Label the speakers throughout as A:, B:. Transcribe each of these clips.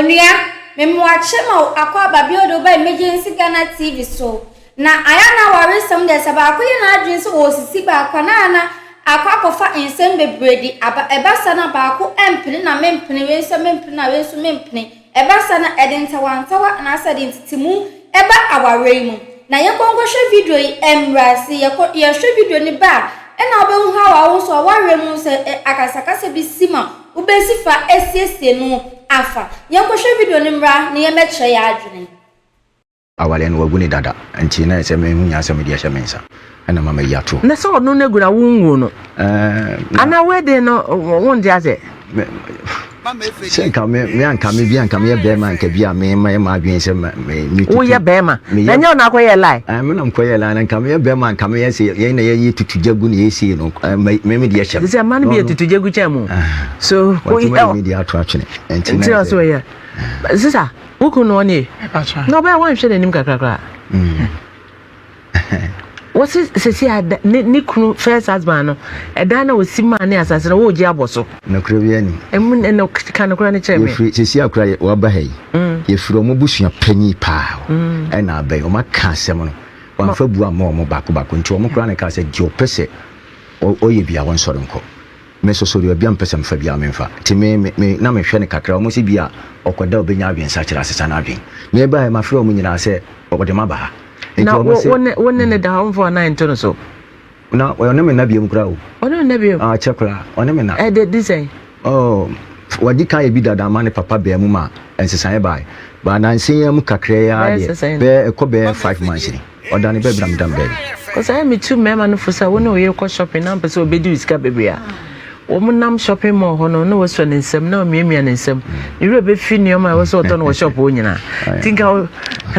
A: Onia, Memoachemo, Aqua Babio by emergencyghanamovementtv so. Na ayana worry some days about Queen Adrian was Siba Kanana, Aqua for insembe bredy, Ebasana Baku, Empin, and Mempini, some Mempini, Ebasana Edinta one tower, and I said in Timu, Eba our Raymond. Na Yakongo show video embrasi ya show video ni ba ena obe how also aware mu se akasaka se bisima ubesifa SSC no afa yanko show video ni mra na yemeche ya adwene
B: awale no waguni dada anti na se me hunya se me dia shemensa ena mama yato
C: na so no na gura wunwu no ana wede no won dia se
B: se ka me anka me bi anka me be man ka bi a me ma adwen se me
C: wo ye be ma na nya na akoye lie
B: me na mkoye lie na ka me be man ka me ye se ye na ye tutujagu na ye se no me dia shem
C: se man bi tutujagu chamu so
B: ko me dia ato atwene enti
C: na so ye sisa wuku no ni no ba wan hwe nim kakrakra what is se ni kunu first husband no eda na osima ne asase na wo gi aboso
B: na kura bi ani
C: emu no kan kura ne cheme
B: ye se akura wa ba hai ye firo mo busua panyi pa e na abai o maka asem no wan fa bu ama o bako nti o mo kura ne ka se gi opese o ye bia won soro nko me so soro bia mpese mfa bia memfa ti me na me hwe ne kakra o mo se bia okoda obenya adwen sa kira asesa na adwen me ba ma firo mo nyina se obode ma ba ha
C: na wonne ne da on for 9 to so
B: na o ne me na biem kra o
C: ono ne biem
B: chekra o ne me na
C: the design
B: wadi kan ebi dada ma ne papa be mu ma ensesan bai ba na nsen mu kakra ya de be ekobe 5 months ni oda ne be bram dam be
C: cuz I me too mema no fusa wona o ye ko shopping na pese obedi iska bebe a o mu nam shopping mall hono no so ne nsem na o miemia ne nsem ire be fi ni o ma wo so to no shop o nyina tinka o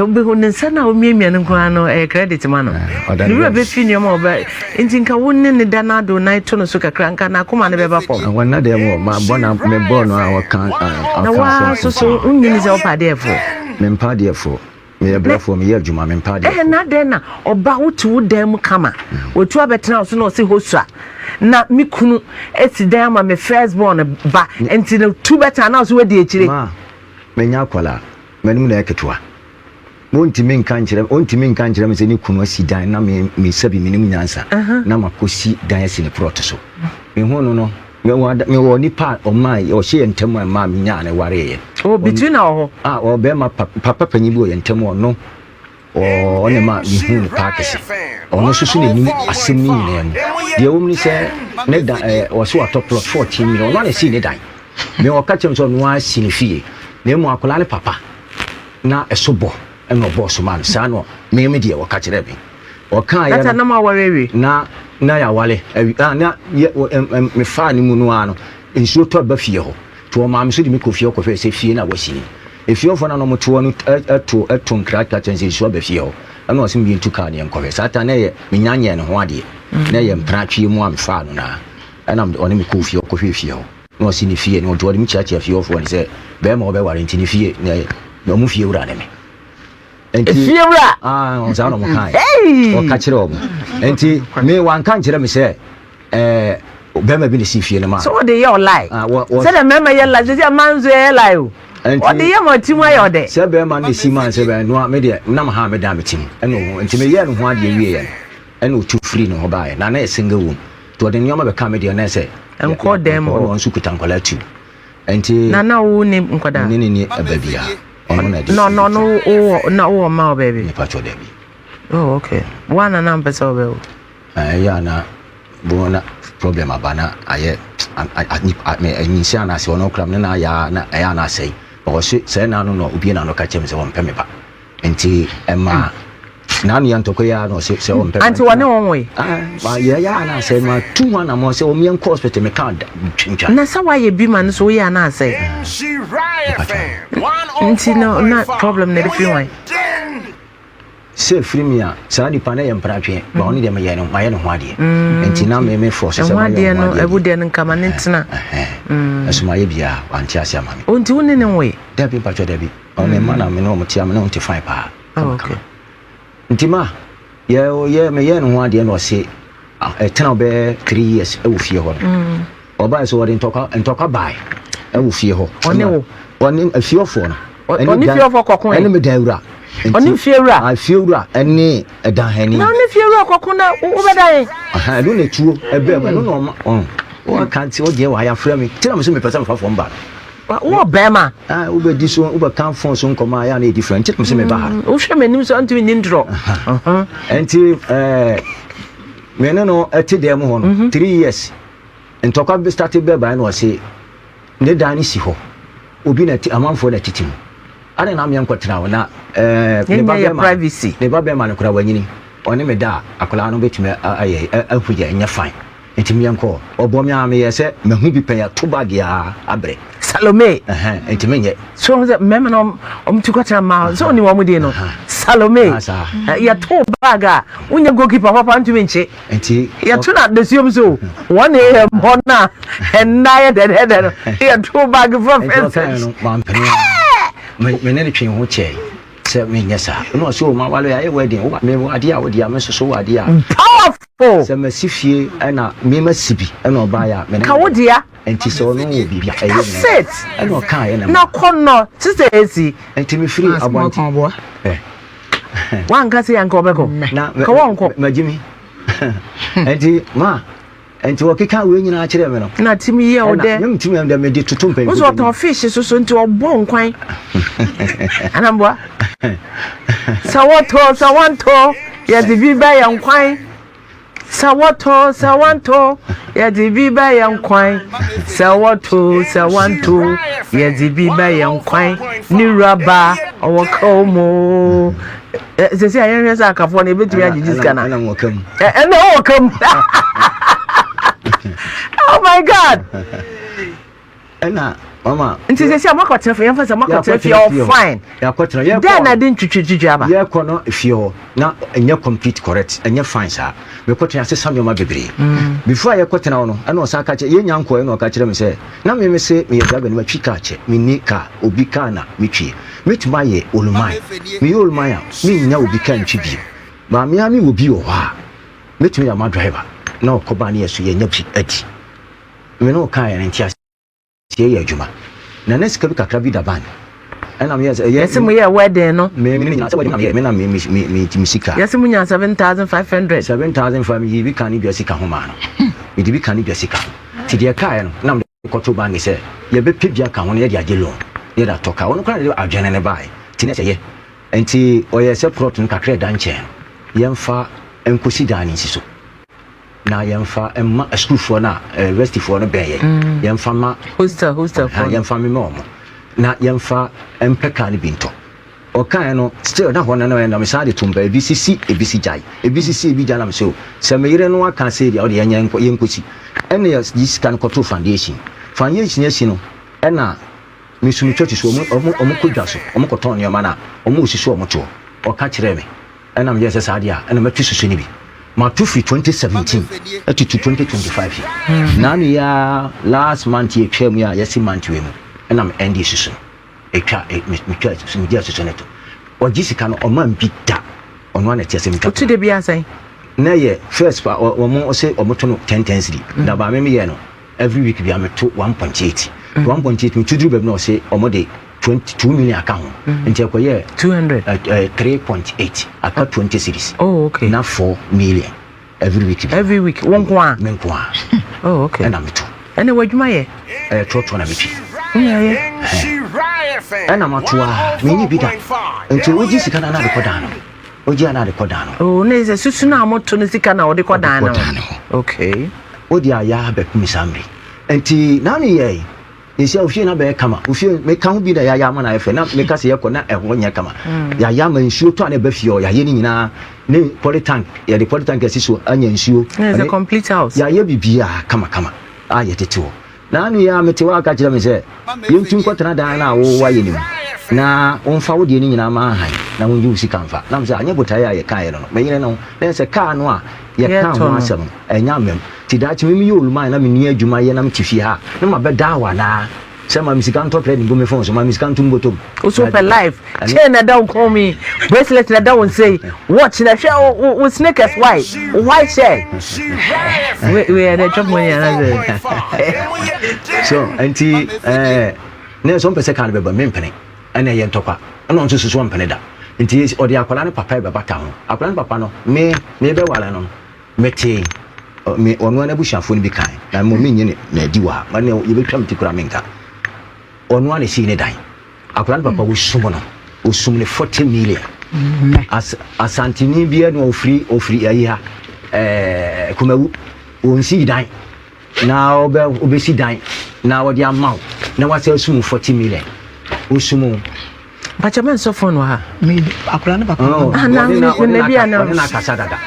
C: be ho ne nsa na o miemia ne kwa no credit ma no ire be fi ni o ma o ba tinka wonne ne da na do na to no so kakra nka na akoma ne be ba pom
B: wonna de mo ma bona me bo no a kan
C: na wa so unni ze o pa de fo
B: me mpa de fo me brafo me adwuma me mpa de
C: na de na oba wotu dem kama wotu abetena so na o se hosua na mikunu eti dan ma me first born ba enti no two better na so we de ekire
B: ma me nya kwala menum na eketwa montimi nkan kire me se ni kunu asi dan na me sabi menum nyansa na makosi dan asi ne prot so me hono no me wo ni pa o mai o hye ntem ma me nya ne ware ye
C: between ho
B: o be ma papa panyi bi o ntem o no o ne ma mi hu pa kese ono susu ne nim asem ni ne de o mni se ne da o so atop plot 14 million no na si ne dan me o ka chem so no a si ne fie ne mu akola ne papa na esobo eno boss man sa no me de o ka kire bi o kan ya
C: na ma warewe
B: na ya wale na me fa ni mu no ano nsuo to ba fie ho to ma me so di me kofie ko fe se fie na wasi if you for na no moto no eto nkra ka chense nsuo ba fie ho ana o sim bi ntu ka ne nkofe sata na ye me nyanye ne ho ade na ye mpra twi mu am fa no na ana oni me kofie ko fie ho no si ni fie no do mi chacha fie ho fo ni se be ma o be ware nti ni fie na mu fie wura ne me
C: fie wura
B: on za no mo kan o ka kire o enti me wan kan kire me se be ma bi ni si fie ne ma
C: so de your lie say the mema ye lie say manzo ye lie o de ye mo timu ayo de
B: se be ma ni si man se be no me de na ma ha me da me tim eno enti me ye no ho ade wie ye eno tu free no ho ba ye na na single wom to de nyoma be ka me de na se
C: enko dem
B: o nsu kutankola tu enti
C: na wo ni nkoda
B: ni ababia
C: no o ma baby
B: ni pacho debi
C: oh okay one na mpesa obe
B: ya na bona problem abana aye me nyinsia na se ono kram na ya na sei o se na no obi na no ka chem se won peme ba enti ema na no yantoko ya no se won peme
C: anti wone won we
B: ba ya na se ma tu na mo se o mien hospital me kan twintwa
C: na sa wa ye bi man so ya na se nti no na problem na be fi wan
B: se frimia sa di pana yem pratwe ba oni de me ye no ma ye no ho ade enti na me force se ma ye
C: no ebude no kama ntina
B: asuma ye bia wanti ase ama me
C: onti woni ne we
B: da bi patcho da bi o me ma na me no mo tia me no nti fine pa
C: okay
B: nti ma ye me ye no ho ade no se tena be 3 years e wo fie ho o ba so wori ntoka bai e wo fie ho one a few for no
C: only few for kokon
B: ene me daura
C: only fiewra
B: a fiewra ene edan hani
C: na only fiewra kokon na ubedan
B: aha do na tuo ebe no no o kanti o je wa ya frɛ me tira me so me pesa fa fo mba
C: wo bema
B: ube di so ube kan fon so nkoma ya na different tira me so me ba ha
C: wo hwɛ m'anim so antu ni ndro
B: enti me no ati dem ho no 3 years ntokwa be start be ba na o se ne dan ni si ho obi na amanfo na titim ade na me nkwatra wo na
C: ne ba be privacy
B: ne ba be ma ne kura wanyini one me da akola no betime aye ahuja nya fine enti me nko obo me ame yese mahu bi pen ya to bag ya abre
C: Salome
B: enti menye
C: so mema no omtukwatra ma so ni wo mu de no Salome ya to bag a unya goalkeeper papa ntu menche
B: enti
C: ya to na desium so 1 am hona enna de ya to bag from fence
B: me ne twen ho che se me nyesa no so ma walo ya e wedding wo me ade a wo dia me so ade a
C: powerful
B: se masifie na me masibi na oba ya me
C: ka wo dia
B: enti so no wo bibia e
C: sit
B: na ka ye
C: na kono sister ezi
B: enti me free abonti
C: wan ka se yanko beko
B: na
C: ka wonko
B: majimi enti ma enti wo keka we nyina akire me no
C: na timi ye o de
B: na timi am de me de tutum pen
C: wo so ton fish so nti obo nkwan anambwa sawanto ya dibiba ya nkwan sawanto ya dibiba ya nkwan sawanto ya dibiba ya nkwan ni raba owokomo sesi ayen sa akafo na ebetumi agigi skana
B: na wokam
C: wokam oh my god
B: ena mama
C: nti sesi amakotra fe yemfa amakotra fe all fine
B: ya kotra ya
C: then I didn't twitwitwi aba
B: ya kono fe ho na enya complete correct enya fine sa me kotra ya sesa nyoma bebre before ya kotra no ena o sa ka che ye nyanko ena o ka kire me se na me se me ya ba ni ma twika che me ni ka obi ka na me twi metuma ye olumai me olumai a me nya obi ka ntwi bi ma me ami obi o ha metuma ya ma driver na okoba na yeso ye nya bi adi me no ka ya ntia tie ya adwuma na next ka bi kakra bi da ban ena me yes
C: mu ye wedding no
B: me nya se wedding me na me misika
C: yes mu nya 7500
B: yi bi kan ni bi sika ho ma no me di bi kan ni bi sika ti de ka ya no na me ko to ban se ye be pebia ka ho na ye di age loan ye da toka wono kra de adwene ne bai ti ne se ye enti oye se prot no kakra da nche yemfa enkosi da ni siso na yemfa emma school for na university for no beye yemfa ma
C: hostel for
B: yemfa me mo na yemfa empeka ni binto o kan no still na ho na na me sa de tumba ebcc jai ebcc ebi jana me so se me yire no aka se dia o de yenkosi ene ya this kan control foundation esi no ena me sumi church so omo kodwa so omo koton ne na omo osisi omo to o ka kire me ena me yese sa dia ena matu susu ni bi ma to free 2017 to 2025 na me ya last month ye twam ya yesi month we mu ena me end susu etwa me twa susu me dia susu neto o jisika no o man bi da ono na tiase me ka
C: to de bia sai
B: na ye first pa omo se omo to no 10 da ba me ye no every week bia me to 1.8 1.8 me tudru bem no say omo de 22 million account nti akoye
C: 200
B: 3.8 aka 20 series
C: oh okay
B: na 4 million every week
C: one kwa
B: men kwa
C: oh okay
B: na meto
C: ene wadwuma ye
B: trotro na mechi
C: yeah
B: ana matwa menyi bida nti oji sika na recorder no oji na recorder no
C: oh ne ze susu na moto ne sika na recorder no okay
B: odi aya be kumisamri nti na ne ye esi ofie na be kama ofie me kan bi da ya ma na efe na me ka se ye ko na eho nya kama ya ma nsuo to na be fie ya ye ni nyina ne polytank ya de polytank asiso anya nsuo
C: it's a complete house
B: ya ye bibia kama a ye tetewo na anu ya mete wa ka kire me se yentu nkotana da na wo wa ye ni na onfa wo de ni nyina ma han na won yi sika mfa na me se anya botaye ya ye kan ye no me yire no na se ka no a ye kan ho asem enya mem ti da chi me yoluma na me ni adwuma ye na me tifi ha na ma be da wa na se ma misika nto play ngo me phone so ma misika nto mbotom
C: o so per life chain na down call me bracelet na down say watch na share sneakers white shirt we are the job money another
B: so anti na so mpese kan beba mempene ana ye ntokwa ana nso susu mpene da nti odi akwala ne papa beba ka ho akwala ne papa no me be wala no meti me onu na bushafo ni bi kan na mo menye ne na di wa ma ne ye betwam ti kura menka onu na si ne dan akwala ne papa wo sumo no wo sum ne 40 million asantini bia no ofri ayi ha kumawu wonsi dan na obesi dan na wodi amount na wase sum 40 million osumu
C: Pachaman so phone wa
D: me akura ne papa
C: na bia na
B: na kasa dada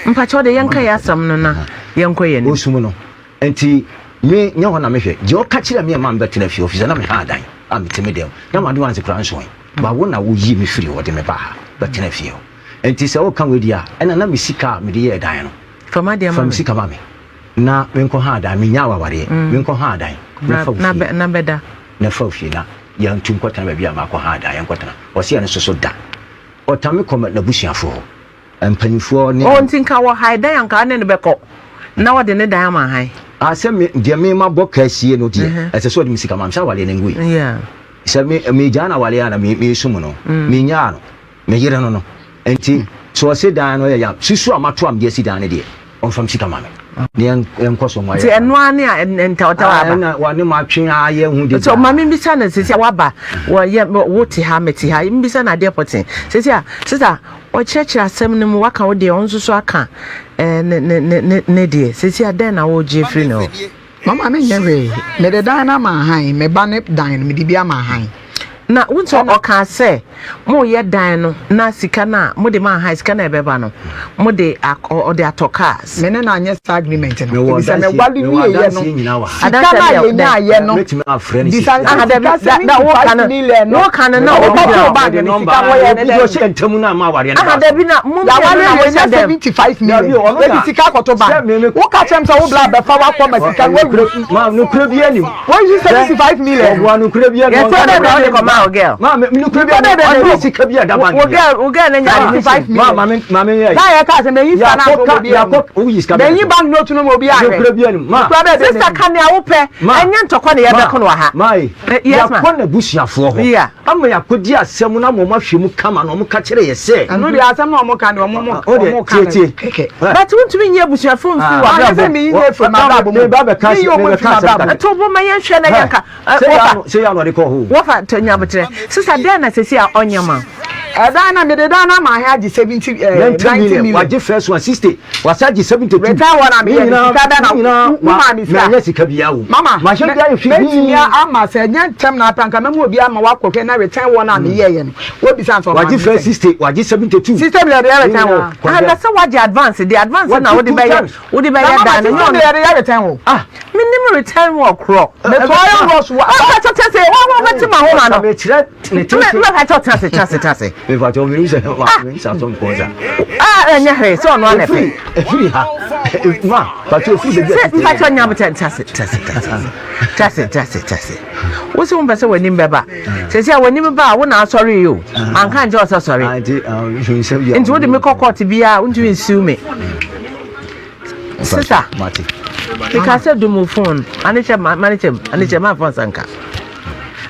C: mpacho de yanka ya sam no na yanko ye ni
B: osumu no enti me nya ho na mehwe je o ka kire me ma mbete na fi office na me ha dan am teme dem na ma do anse kura nso ba wo na wo yi me firi wo de me ba ha bete na fi enti se wo kan we dia ena na me sika me de ye dan no
C: fama de
B: fam sika ba me na me nko ha dan me nya waware me nko ha dan
C: na beda
B: na fa fi na yan tun kwata ba bia ma ko ha dan yan kwata o se ne so da o tame koma na busuafo empanifo ne
C: o ntinka wo ha dan yan ka ne be ko na wo de ne dan ma han
B: ase me de me ma boka sie no de ese so de me sika ma msa wale ne ngui
C: yeah
B: se me jana wale ana me sumu no me nya no me yire no enti so se dan no ya susu amato am de si dan ne de on fam sika ma me ne enkoso mo ya
C: ti eno ane a enta wata wa
B: na wa ne ma twen aye hu de
C: so mami bisa na sisi waba wo ti ha meti ha mbisa na de potin sisi o church asem ne mu waka wo de on so aka ne de sisi aden na wo je free no
D: mama me nyewe me de dan na ma han me ba ne dan me di bia ma han
C: na wunso oka se mo ye dan no na sika na mo de ma han sika na ebeba no mo de atokas
D: me na anya agreement no bisa me gwadu ni ye no
C: sika na ye nya ye no
B: metima afreni
C: bisa da wo kana na o ba ba de sika wo ye ne
B: de se ntemu na ma ware na
C: da bi na mo
D: ya wale ye 75 million we sika koto ba wo ka chem so wo bla be fa wa kwa ma sika wo
B: ma no kura bi ani
D: wo you 75 million
B: wo no kura bi ani
C: girl
B: ma me no kura bi ani sika bi ada ban
C: o girl na nya
D: 75 million
B: ma me ye
D: na ya ka se me yi fa na ko bi
B: ya ko o yi sika
D: me yi bank note no mo bi ahwe
B: kura bi ani ma
C: sister kan ya wo pe enya ntokwa na ye be ko no ha
B: mai ya ko na busuafo ho ama ya ko di asem na mo ma hwemu kama na mo ka kire ye se
D: anu di asem na mo ka ne mo ka
B: tie
C: but won't me ye busuafo mfi wa
D: ba se me yi ne from ababo
B: me ba be ka se me ka se
C: to bo ma ye hwe na yanka
B: se ya no de ko ho
C: wo fa to nya betre sister den na sesi a onyama
D: Adana me de dana ma ha ji 70 90 million
B: waje first one 60 wasaji 72
D: retire one am here sika dana ma mi
B: sika na sika bia wo
D: mama
B: ma hwe bia
D: hwe ya ama se nya ntem na atanka memu obi ama wakokwe na retire one am here ye no wo bi san so
B: waje first 60 waje 72
D: system le de retire wo
C: and that's waje advance the advance na wo de be dan
D: no de retire wo
C: minimum retire wo kro
D: me to ayo rush wa
C: ka tete wo beti ma ho ma no
B: me tire ne tete
C: me ka tete
B: me fa to mi se wa me sa so ko za
C: enya he so no na fe
B: efiri ha ma fa to fi be
C: se fa to nya beten tase wo se won be se wani mbeba se se wani mbeba wo na asori yo an kan je o sorry nti wo de me court bia untu nsiu me sister
B: mati
C: because do my phone aniche ma phone sanka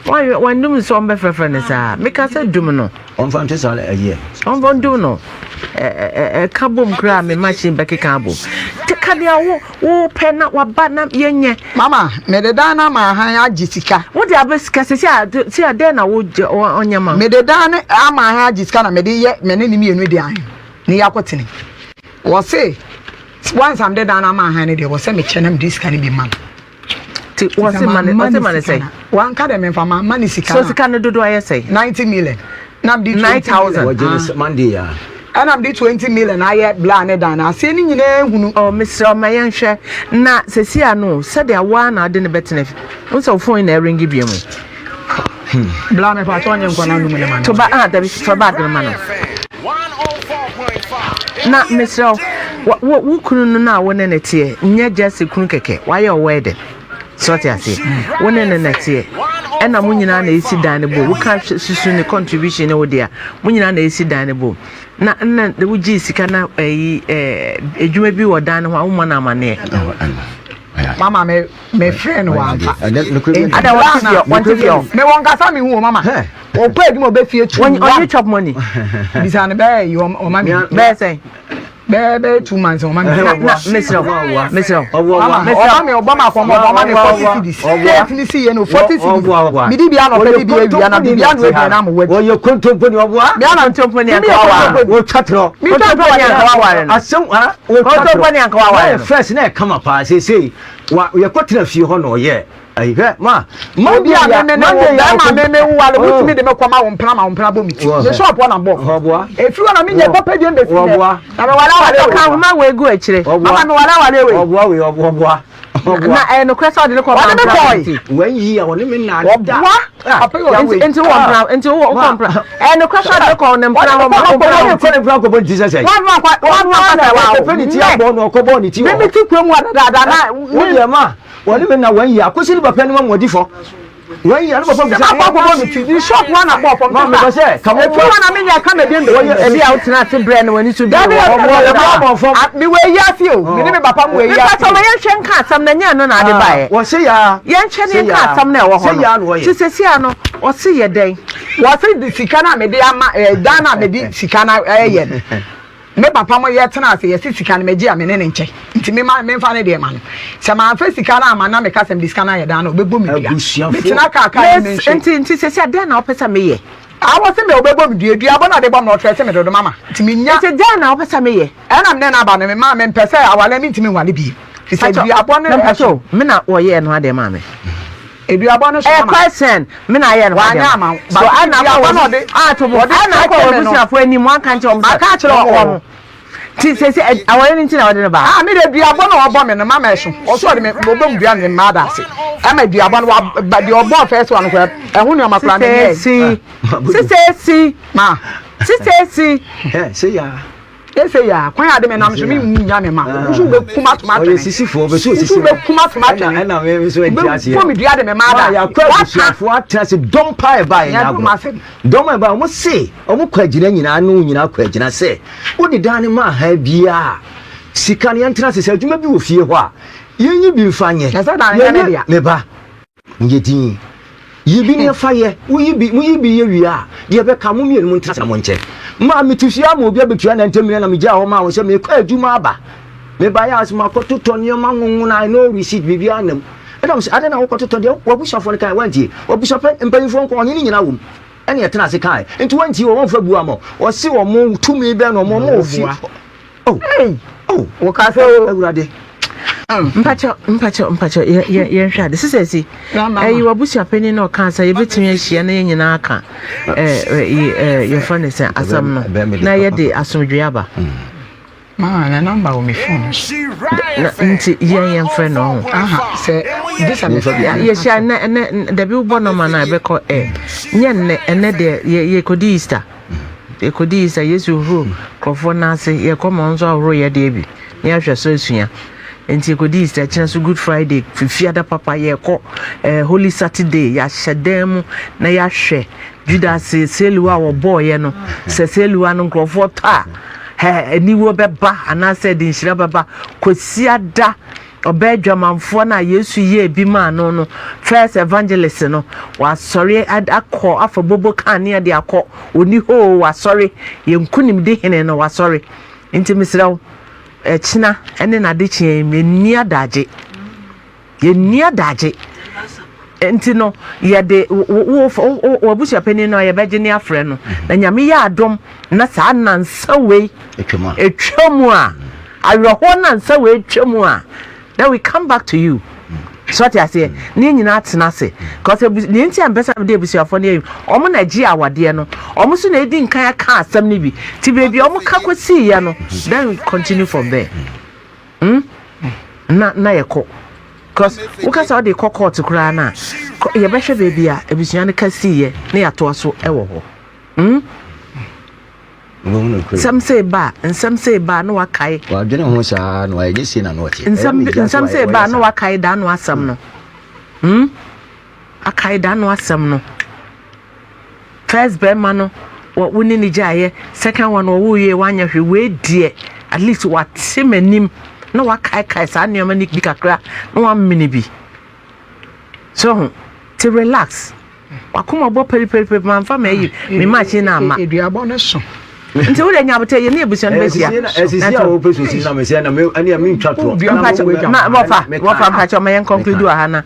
C: why when do so be friend sa because do no
B: on fan te sale aye
C: on von do no kabom kra me machine back kabom te kadia wo pena wa ba na yenye
D: mama me de dana ma han agisika
C: wo de abesika se a den na wo onyama
D: me de dana ama han agisika na me de ye me ne ni mienu de an ni yakotene wo say once am de dana ma han ne de wo say me chenam disika ne bi mam
C: ti wo say man say
D: wan ka de me fa ma mani sika
C: so sika no dodo aye say
D: 90 million nam di
C: 9000
B: waje Monday ya
D: and am di 20 million aye bla ne dana ase ni nyina ehunu
C: oh Mr. Omayenhwe na sesia no said ya wa na de ne betene unso phone na ringi bi mu
D: bla me fa to onye nkwa na numu ne man
C: to ba da bi for bag no man na Mr. wo kunu no na wo ne ne tie nya jesse kunu keke why your wedding sort ya say wo ne ne tie ena mo nyina na esi dan ne bo wo ka susu ne contribution ne wo dia mo nyina na esi dan ne bo na de wo ji sika na edwuma bi wo dan ne ho wo na amane
D: mama me friend wa fa
C: ada want to feel
D: me won ka sa me hu mama o pa edum obefie tu
C: when you chop money
D: bisa ne be you mama
C: be say
D: be 2 months o mama
C: Mr.
D: mama me obama ko mama me 40 cedis ni si ye no 40 cedis mi di bia no pe di bia na bia no e na mo we
B: o ye kontomponi oboa
C: bia na kontomponi ankawa
B: wo twatro
C: mi kontomponi ankawa
B: asem
C: wo kontomponi ankawa
B: first na come pa say wa ye kwatena fie ho no ye ayihwe ma
D: bia me wu wale mutimi de me kwama wo mpena bo miti ye shop na bo
B: oboa
D: efi wana mi je papa bi mbe fi
B: oboa
D: na me wala
C: ka ma we gu akire
D: mama me wala we
B: oboa we oboa
C: na no kwesa de ko ma
B: wen yi a woni me na da
C: into wo compra no kwesa de ko ne mpana ho
B: ko ko bo Jesus say
C: one
B: wa ni ti abo no ko bo ni ti
D: me ti kwem wa da na
B: wo ye ma woni me na wen yi akosi ni papa ni ma modifo wen yi no papa bi say
D: ko bo ni ti shop one na bo
B: ma me say ka mo
D: na me ya ka me bi ndo
C: e bi out na te brand woni to do
D: mi we ya fi o mi ni me papa mo we ya
C: fi me yen hwen ka sam na nya no na ade bae
B: wo se ya
C: yen hwen ka sam na e wo ho no ti se sia no wo se ye den
D: wo se sika na me de ama dana me di sika na ye me papa mo ye tena ase ye sika na me gi ame ne nche nti me mfa ne de ma no se ma fa sika na ama na me ka sem di sika na ye dana obebo me bia me tena ka me
C: nti se sia den na opesa me ye
D: awo se me obebo me dua bo na de bo na otre se me do mama nti me nya
C: nti den na opesa me ye
D: na me na ba me ma me mpese awale mi nti me wale bi fi se dua bo na
C: echo me na wo ye no ade ma me
D: eduaba no so
C: question me na ye no
D: ade
C: so ana ko no de to bo ana ko obusuafo ani mo aka nche omsa
D: aka kire o
C: ti se awon ni ti na ode ba
D: me de eduaba no obo me no mama ehun o so de me obo mdua ne ma da se ama eduaba no ba de obo first one ko ehun ni o makura me
C: si
D: ma
C: si
B: say ya
D: ese ya kwan ade me nam so mi nya me ma nso be kuma tomato
B: o ye sisifo be so
D: sisi be kuma tomato
B: na me so entiase
D: fo mi dua de me ma da
B: ya kwa sisifo atase dompa e ba ya go dom e ba mo se o mo kwagina nyina no nyina kwagina se wo de dan ma ha bia sika ne entra se adwuma bi wo fie ho a yenyi bi mfanye me ba ngedin yibi ne faye wo yibi ye wi a de be ka mo mienu mo ntra mo nche ma mitufia ma obi abetua na ntemire na meja ho ma wo se me kwa adwuma aba me ba ya asma kototo ne ma ngungu na no receipt bibia nam edam se ade na wo kototo de wo bushafo ne kai wanti wo bushafo mpanyifo nko onye ni nyina wom ene ye tena se kai enti wanti wo wonfa bua mo wo se wo mo tumi be no mo ofi
D: wo ka se
B: awurade
C: mpacho ye hwa de sisesi wabusia pani na okansa ye betumi ahia na nyina aka ye fane se asam no na ye de asomdwe aba
D: ma na number o me phone
C: nti ye mfre no
D: aha se this
C: ye hia na da bi ubo no ma na be ko nye ne ene de ye kodi Easter ye kodi Easter Yesu hu krofo na ase ye komo nzo ahoro ye de bi ye hwa so esua enti ko dis ta china so Good Friday fifiada papa ye ko Holy Saturday ya hyedam na ya hwe Judas seluwa wo boy no se seluwa no nkrofo ta aniwo beba ana se din hira beba kwasiada obedwamanfo na Yesu ye bi ma no first evangelist no wa sorry akọ afabobo kan ne de akọ oni ho wa sorry ye nkunim de hene no wa sorry enti misrawo china ene na de chie me nia daje ye nia daje enti no ye de wo busia pani no ye beje ne afre no na nyame ya adom na sa nansa we etwemu a awerho nansa we etwemu a then we come back to you so what I say ni nyina atena se cause ni enti ambesa de busuafo ne omo na gi awade no omo so na edi nkan aka asem ne bi ti baby omo ka kwasi ya no then we continue from there na yeko cause ukasa de court kura na ye behwe baby a ebusua ne kasi ye na ya to so ewo ho some say ba and some say ba no wakai
B: wa dwene ho saa no aye si na no tie
C: some say ba no wakai da no asam no akai da no asam no first be ma no wo woni ni jaye second one wo ye wanya hwe we die at least what semanim na wakai saa nneɛma ni bi kakra na wammene bi so to relax wakoma bɔ peri manfa ma yi me machi na ama
D: eduabo ne so
C: nti wo de nya bote ye ne ebusia no besia
B: esisi a wo peso sisi na me se na me ani me ntwa to
C: ma wofa mpacho ma yen conclude wa ha na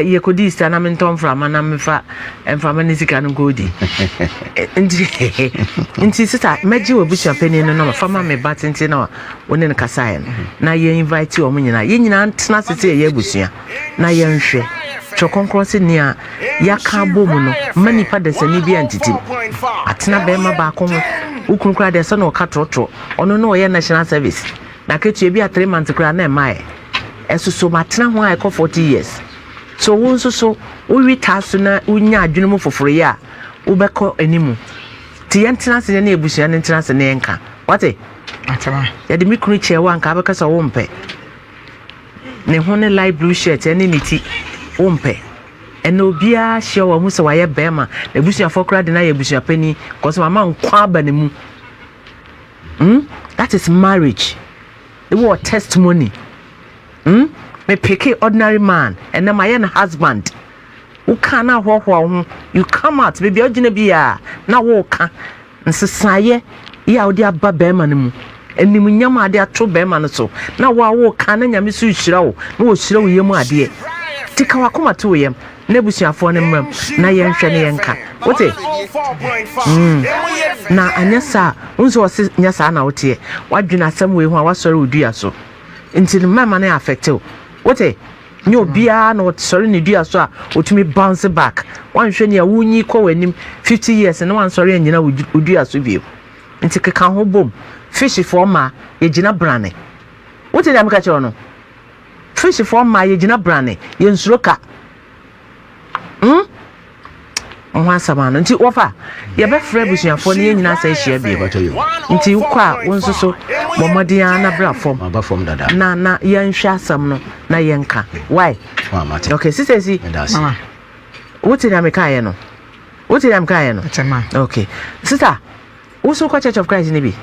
C: ye kodi sta na me ntom fra ma na me fa emfa ma ne sika no godi nti sita meji wo busia pani no na fa ma me batenti na wo ne kasa na ye invite wo nyina ye nyina ntena sisi ye ebusia na ye nhwe chokonkrosi ni a yaka bomu no manipa desani bi antitim atena be ma ba ko ukunkura de so na okatrotro ono no ye national service na ketu bi a 3 months kura na mai esoso matena ho ai 40 years so won so wi taso na unya adwene mu foforo ya ubekọ animu ti yentena se na ebusia ne ntena se na yenka wate
D: atama
C: ya de mikuru chewa nka abeka so wo mpe ne ho ne light blue shirt ene niti umpe eno bia hia wa mu se wa ye bema na busia fokra de na ye busia pani cause mama nkwa aba ne mu that is marriage it was testimony me pick ordinary man and my husband who can na ho you come out baby ogina bia na wo ka nsesaye ya odi aba bema ne mu enim nyama ade ato bema no so na wo ka na nyame so hira wo na wo hira wo yemu ade tika wakoma to yem na busuafo ne mmam na yenhwe ne yenka wote na anyasa unzo wose nyasa na wote wadwena asem we hu a wasori odua so nti mama na affect wote nyo bia na sori ne dua so a otumi bounce back wanhwe ne a wunyi kwa wanim 50 years na wansori anyina odua so bio nti keka ho bom fish for ma ye gina brane wote na meka che ono fish for ma ye gina brane ye nsuroka onwa samano nti wofa ye be frɛ busuafo ne nyina sa ehia bi nti ukwa wonsoso momodia na bra fom
B: dada
C: na ye nhwe asam no na ye nka why okay sisesi
D: mama
C: wote na meka ye no
D: atama
C: okay sister woso kwa Church of Christ ne bi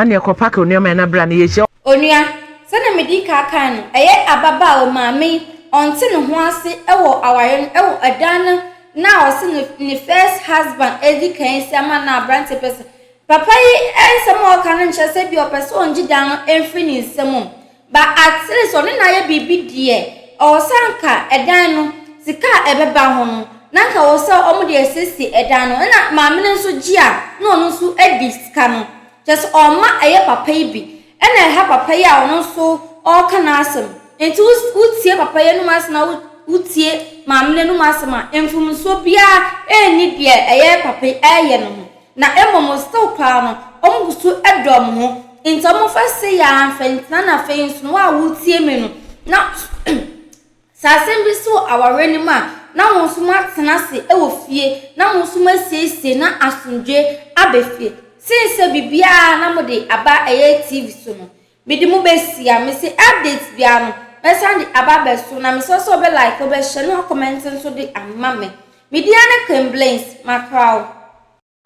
C: ne ko pack onioma na bra ne ye hia
A: onua sana medika kan eye ababa o maami onti ne ho ase ewo awaren ewo adan na ose ne first husband edikan siama na brante person papa yi ensem o kan nche se bi o person onji dan enfri ni nsem ba atire so ne na ye bibi die o sanka edan no sika ebeba ho no nanka wo se omo de sisi edan no na maami ne nso gi a na ono nso edi sika no just o ma eye papa yi bi ena ha papa ya ono so o kana asem enti utie papa ya no mas na utie mamle no mas ma enfum so bia eni de eye papa eye no na emomo still pa no omgusu edom ho enti omo fa se ya anfentina na fensu no wa utie me no na sasem bi so aware ma na won so matena se ewo fie na won so masiesie na asundwe abefie since bibia na mode aba eye TV so no bidi mu besia me se updates bia no mesandi aba beso na me so be like be share no comment so de amame media na complaints macrow.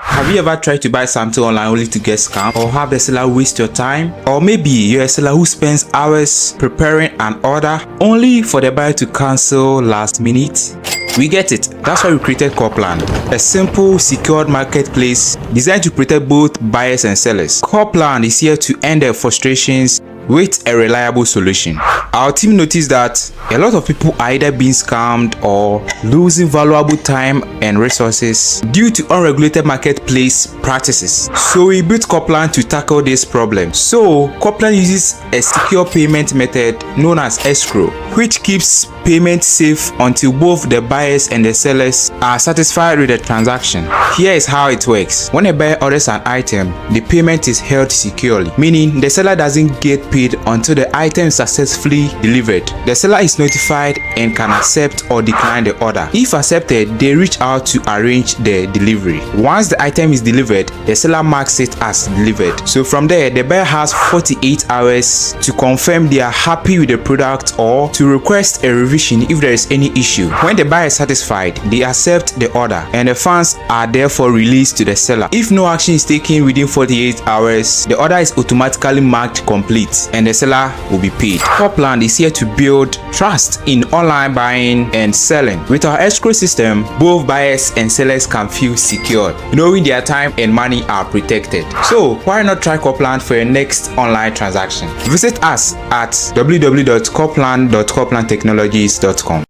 E: Have you ever tried to buy something online only to get scammed, or have the seller waste your time? Or maybe you're a seller who spends hours preparing an order only for the buyer to cancel last minute? We get it. That's why we created Copland, a simple, secured marketplace designed to protect both buyers and sellers. Copland is here to end their frustrations with a reliable solution. Our team noticed that a lot of people are either being scammed or losing valuable time and resources due to unregulated marketplace practices. So we built Copland to tackle this problem. So Copland uses a secure payment method known as escrow, which keeps payment safe until both the buyers and the sellers are satisfied with the transaction. Here is how it works. When a buyer orders an item, the payment is held securely, meaning the seller doesn't get paid paid until the item is successfully delivered. The seller is notified and can accept or decline the order. If accepted, they reach out to arrange the delivery. Once the item is delivered, the seller marks it as delivered. So from there, the buyer has 48 hours to confirm they are happy with the product or to request a revision if there is any issue. When the buyer is satisfied, they accept the order and the funds are therefore released to the seller. If no action is taken within 48 hours, the order is automatically marked complete and the seller will be paid. Copland is here to build trust in online buying and selling. With our escrow system, both buyers and sellers can feel secured, knowing their time and money are protected. So why not try Copland for your next online transaction? Visit us at www.copland.coplandtechnologies.com.